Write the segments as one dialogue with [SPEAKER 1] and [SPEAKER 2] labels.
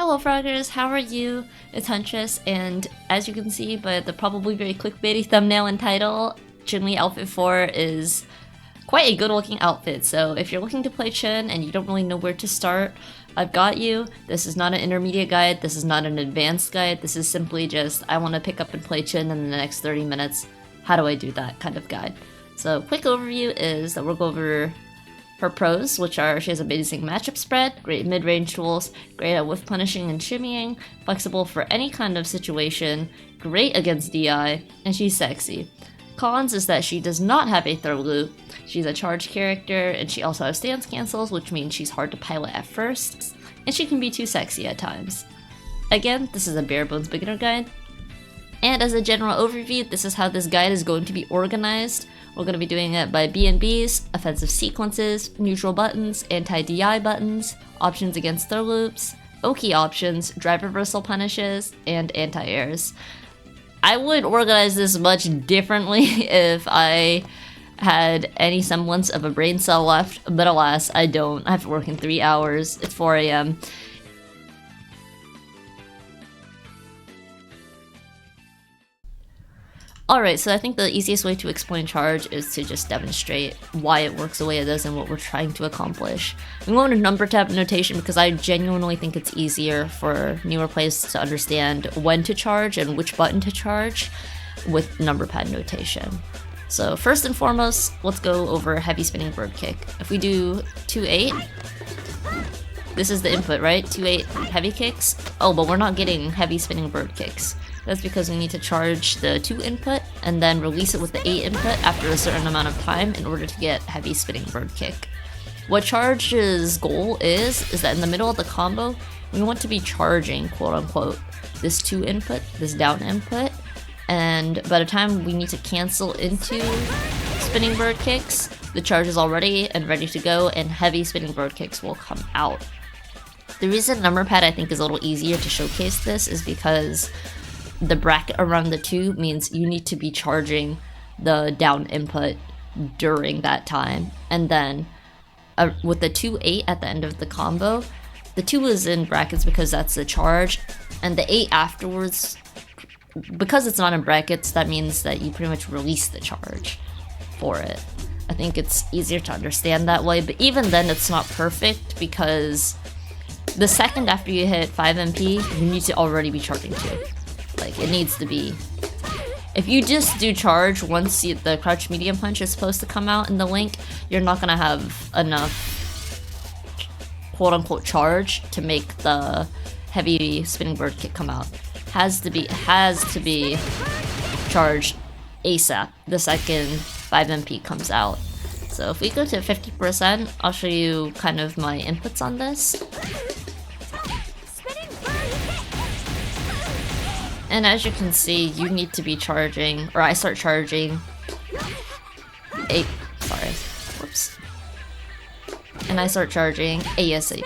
[SPEAKER 1] Hello Froggers, how are you? It's Huntress, and as you can see by the probably very clickbaity thumbnail and title, Chun Li outfit 4 is quite a good looking outfit, so if you're looking to play Chun and you don't really know where to start, I've got you. This is not an intermediate guide, this is not an advanced guide, this is simply just, I want to pick up and play Chun in the next 30 minutes. How do I do that kind of guide? So quick overview is that we'll go over her pros, which are she has amazing matchup spread, great mid-range tools, great at whiff punishing and shimmying, flexible for any kind of situation, great against DI, and she's sexy. Cons is that she does not have a throw loop, she's a charged character, and she also has stance cancels, which means she's hard to pilot at first, and she can be too sexy at times. Again, this is a bare bones beginner guide, and as a general overview, this is how this guide is going to be organized. We're going to be doing it by BnBs, offensive sequences, neutral buttons, anti-DI buttons, options against throw loops, Oki options, drive reversal punishes, and anti-airs. I would organize this much differently if I had any semblance of a brain cell left, but alas, I don't. I have to work in 3 hours. It's 4 AM. Alright, so I think the easiest way to explain charge is to just demonstrate why it works the way it does and what we're trying to accomplish. I'm going to number tab notation because I genuinely think it's easier for newer players to understand when to charge and which button to charge with number pad notation. So first and foremost, let's go over heavy spinning bird kick. If we do 2-8, this is the input, right? 2-8 heavy kicks. Oh, but we're not getting heavy spinning bird kicks. That's because we need to charge the 2 input and then release it with the 8 input after a certain amount of time in order to get heavy spinning bird kick. What charge's goal is that in the middle of the combo, we want to be charging, quote unquote, this 2 input, this down input, and by the time we need to cancel into spinning bird kicks, the charge is all ready and ready to go and heavy spinning bird kicks will come out. The reason number pad I think is a little easier to showcase this is because the bracket around the 2 means you need to be charging the down input during that time. And then with the 2-8 at the end of the combo, the 2 is in brackets because that's the charge, and the 8 afterwards, because it's not in brackets, that means that you pretty much release the charge for it. I think it's easier to understand that way, but even then it's not perfect because the second after you hit 5 MP, you need to already be charging 2. Like, it needs to be. If you just do charge once the crouch medium punch is supposed to come out in the link, you're not gonna have enough quote-unquote charge to make the heavy spinning bird kick come out. Has to be charged ASAP the second 5 MP comes out. So if we go to 50%, I'll show you kind of my inputs on this. And as you can see, you need to be charging, or I start charging and I start charging ASAP.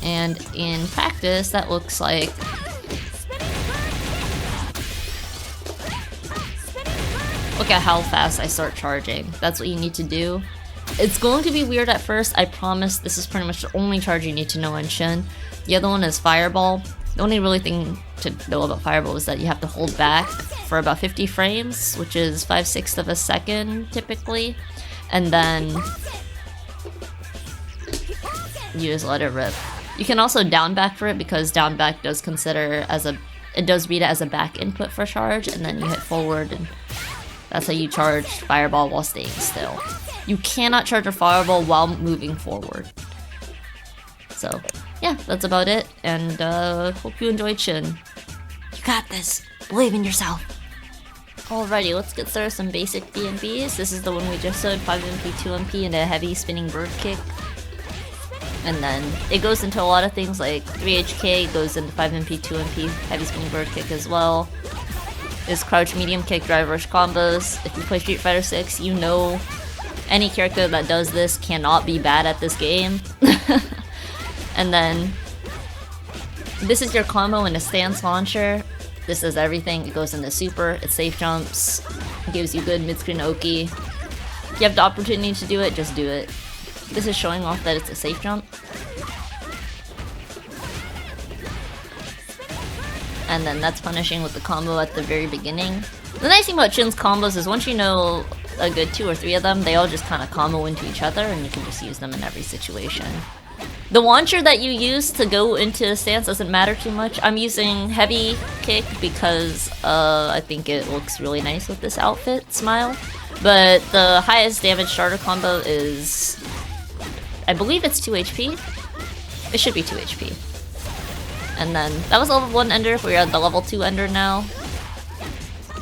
[SPEAKER 1] And in practice, that looks like look at how fast I start charging. That's what you need to do. It's going to be weird at first, I promise. This is pretty much the only charge you need to know in Chun. The other one is Fireball. The only really thing to know about Fireball is that you have to hold back for about 50 frames, which is 5/6 of a second typically, and then you just let it rip. You can also down back for it because down back does consider it does read it as a back input for charge, and then you hit forward, and that's how you charge Fireball while staying still. You cannot charge a Fireball while moving forward. So yeah, that's about it, and hope you enjoyed Chun. You got this! Believe in yourself! Alrighty, let's get started with some basic BnBs. This is the one we just showed, 5 MP, 2 MP, and a heavy spinning bird kick. And then it goes into a lot of things like 3HK, goes into 5 MP, 2 MP, heavy spinning bird kick as well. There's crouch medium kick, drive rush combos. If you play Street Fighter 6, you know any character that does this cannot be bad at this game. And then this is your combo in a stance launcher. This does everything. It goes into super, it safe jumps, gives you good mid-screen Oki. If you have the opportunity to do it, just do it. This is showing off that it's a safe jump. And then that's punishing with the combo at the very beginning. The nice thing about Chun's combos is once you know a good 2 or 3 of them, they all just kind of combo into each other and you can just use them in every situation. The launcher that you use to go into stance doesn't matter too much. I'm using heavy kick because I think it looks really nice with this outfit smile. But the highest damage starter combo is, I believe it's 2 HP. It should be 2 HP. And then that was level 1 ender. We're at the level 2 ender now.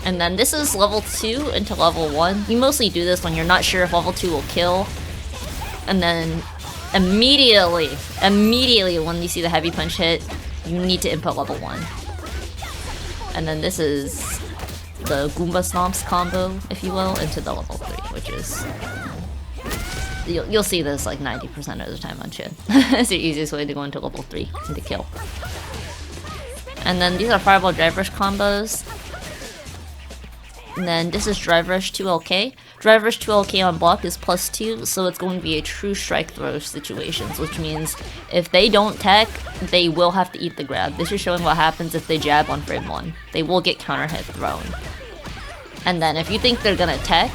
[SPEAKER 1] And then this is level 2 into level 1. You mostly do this when you're not sure if level 2 will kill. And then immediately when you see the heavy punch hit, you need to input level 1. And then this is the Goomba Stomps combo, if you will, into the level 3, which is... You'll see this like 90% of the time on Chun. It's the easiest way to go into level 3 and to kill. And then these are Fireball Drive Rush combos. And then this is Drive Rush 2LK. Drive Rush 2LK on block is +2, so it's going to be a true strike throw situations, which means if they don't tech, they will have to eat the grab. This is showing what happens if they jab on frame 1. They will get counter hit thrown. And then if you think they're gonna tech,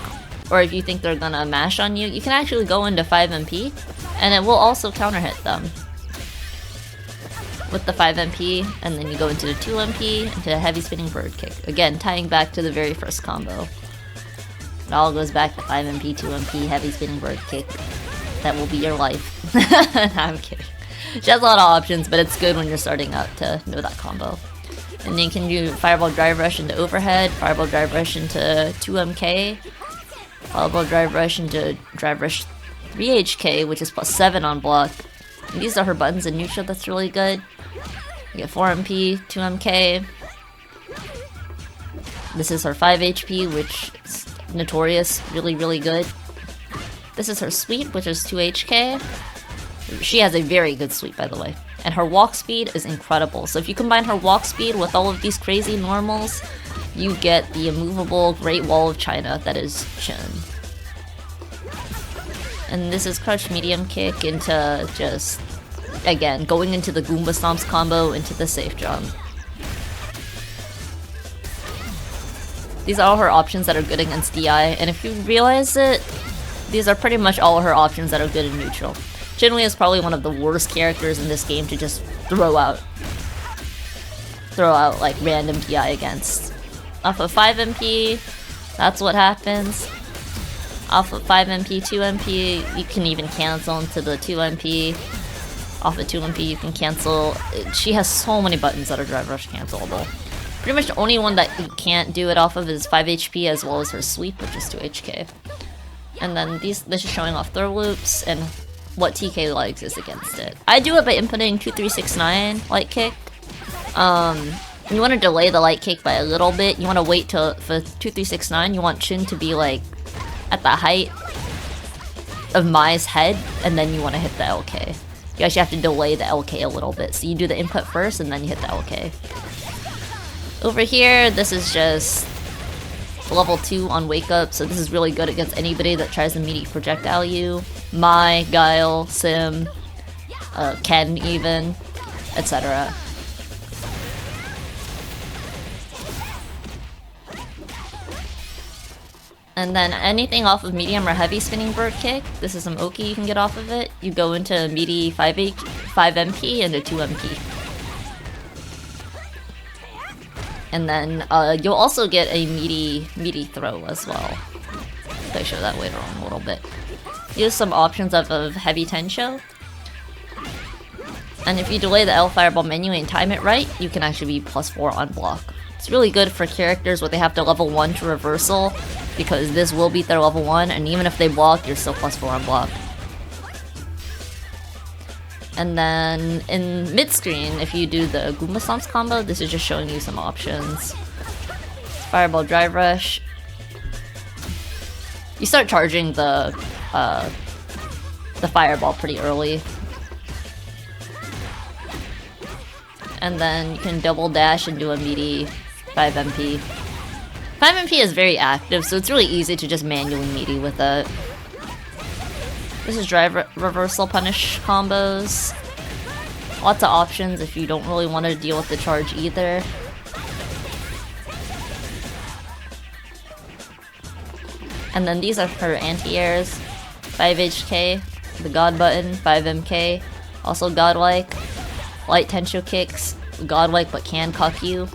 [SPEAKER 1] or if you think they're gonna mash on you, you can actually go into 5MP, and it will also counter hit them. With the 5MP, and then you go into the 2MP, into a heavy spinning bird kick. Again, tying back to the very first combo. It all goes back to 5MP, 2MP, heavy spinning bird kick. That will be your life. I'm kidding. She has a lot of options, but it's good when you're starting out to know that combo. And then you can do Fireball Drive Rush into overhead, Fireball Drive Rush into 2MK, Fireball Drive Rush into Drive Rush 3HK, which is +7 on block. And these are her buttons in neutral, that's really good. You get 4MP, 2MK. This is her 5 HP, which is notorious, really good. This is her sweep, which is 2 HK. She has a very good sweep, by the way. And her walk speed is incredible. So if you combine her walk speed with all of these crazy normals, you get the immovable Great Wall of China that is Chun. And this is Crouch Medium Kick into just, again, going into the Goomba Stomps combo into the safe jump. These are all her options that are good against DI, and if you realize it, these are pretty much all her options that are good in neutral. Chun Li is probably one of the worst characters in this game to just throw out like random DI against. Off of 5MP, that's what happens. Off of 5MP, 2MP, you can even cancel into the 2MP. Off of 2MP, you can cancel. She has so many buttons that are Drive Rush cancelable. Pretty much the only one that you can't do it off of is 5 HP as well as her sweep, which is 2 HK. And then this is showing off throw loops and what TK likes is against it. I do it by inputting 2369 light kick. You want to delay the light kick by a little bit. You want to wait till for 2369. You want Chun to be like at the height of Mai's head, and then you want to hit the LK. You actually have to delay the LK a little bit. So you do the input first, and then you hit the LK. Over here, this is just level 2 on Wake Up, so this is really good against anybody that tries to meaty projectile you. Mai, Guile, Sim, Ken even, etc. And then anything off of medium or heavy spinning bird kick, this is some Oki you can get off of it. You go into meaty 5MP and a 2MP. And then you'll also get a meaty throw as well. I show that later on a little bit. Use some options of heavy Tensho. And if you delay the L Fireball menu and time it right, you can actually be +4 on block. It's really good for characters where they have to level 1 to reversal, because this will beat their level 1, and even if they block, you're still +4 on block. And then in mid-screen, if you do the Goomba Stomps combo, this is just showing you some options. Fireball Drive Rush. You start charging the Fireball pretty early. And then you can double dash and do a meaty 5MP. 5MP is very active, so it's really easy to just manually meaty with it. This is drive reversal punish combos. Lots of options if you don't really want to deal with the charge either. And then these are her anti-airs. 5 HK, the God button, 5 MK, also godlike. Light Tensho kicks, godlike but can cuck you.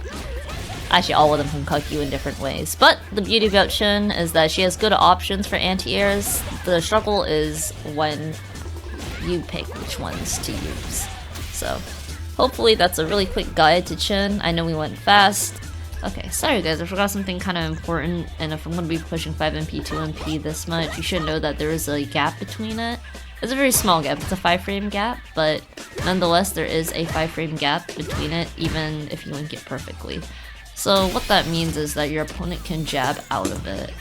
[SPEAKER 1] Actually, all of them can cuck you in different ways. But the beauty about Chun is that she has good options for anti-airs. The struggle is when you pick which ones to use. So, hopefully that's a really quick guide to Chun. I know we went fast. Okay, sorry guys, I forgot something kind of important, and if I'm going to be pushing 5MP, 2MP this much, you should know that there is a gap between it. It's a very small gap, it's a 5-frame gap, but nonetheless there is a 5-frame gap between it, even if you link it perfectly. So what that means is that your opponent can jab out of it.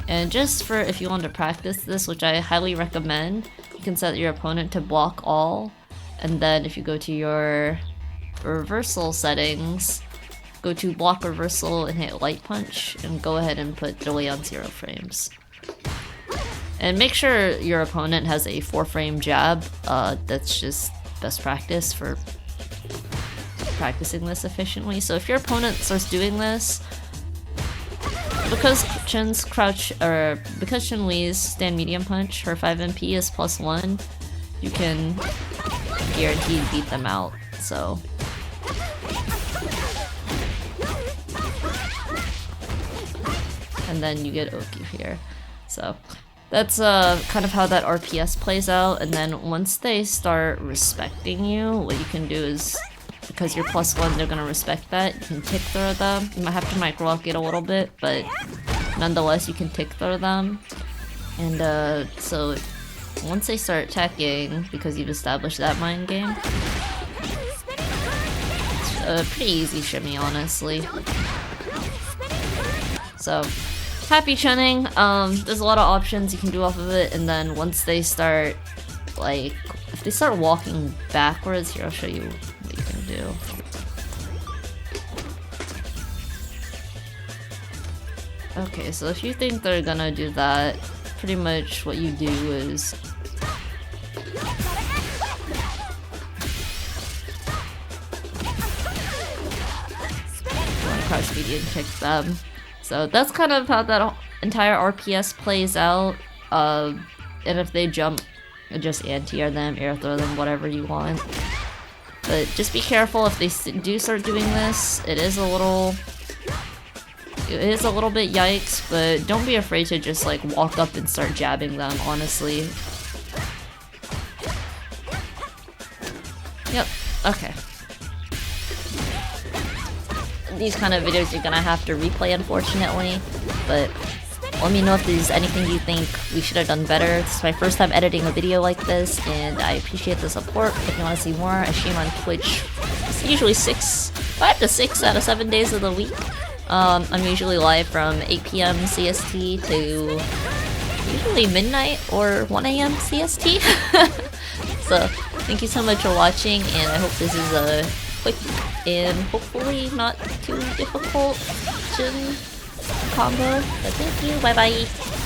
[SPEAKER 1] And just for if you want to practice this, which I highly recommend, you can set your opponent to block all, and then if you go to your reversal settings, go to block reversal and hit light punch, and go ahead and put delay on 0 frames. And make sure your opponent has a 4-frame jab. That's just best practice for practicing this efficiently. So if your opponent starts doing this, because Chun's crouch, or because Chun Li's stand medium punch, her 5MP is +1, you can guaranteed beat them out. So and then you get Oki here. So that's kind of how that RPS plays out. And then once they start respecting you, what you can do is, because you're +1, they're gonna respect that. You can tick throw them. You might have to micro lock it a little bit, but nonetheless you can tick throw them. And so once they start attacking, because you've established that mind game, it's a pretty easy shimmy, honestly. So happy chunning. There's a lot of options you can do off of it, and then once they start, like, if they start walking backwards, here I'll show you what you can do. Okay, so if you think they're gonna do that, pretty much what you do is crouch medium kick them. So that's kind of how that entire RPS plays out. And if they jump, just anti-air them, air throw them, whatever you want. But just be careful if they do start doing this. It is a little bit yikes, but don't be afraid to just like walk up and start jabbing them, honestly. Yep, okay. These kind of videos you're gonna have to replay, unfortunately, but let me know if there's anything you think we should have done better. This is my first time editing a video like this, and I appreciate the support. If you want to see more, I stream on Twitch. It's usually 5 to 6 out of 7 days of the week. I'm usually live from 8 PM CST to usually midnight or 1 AM CST. So thank you so much for watching, and I hope this is a quick and hopefully not too difficult Chun combo. But thank you, bye bye!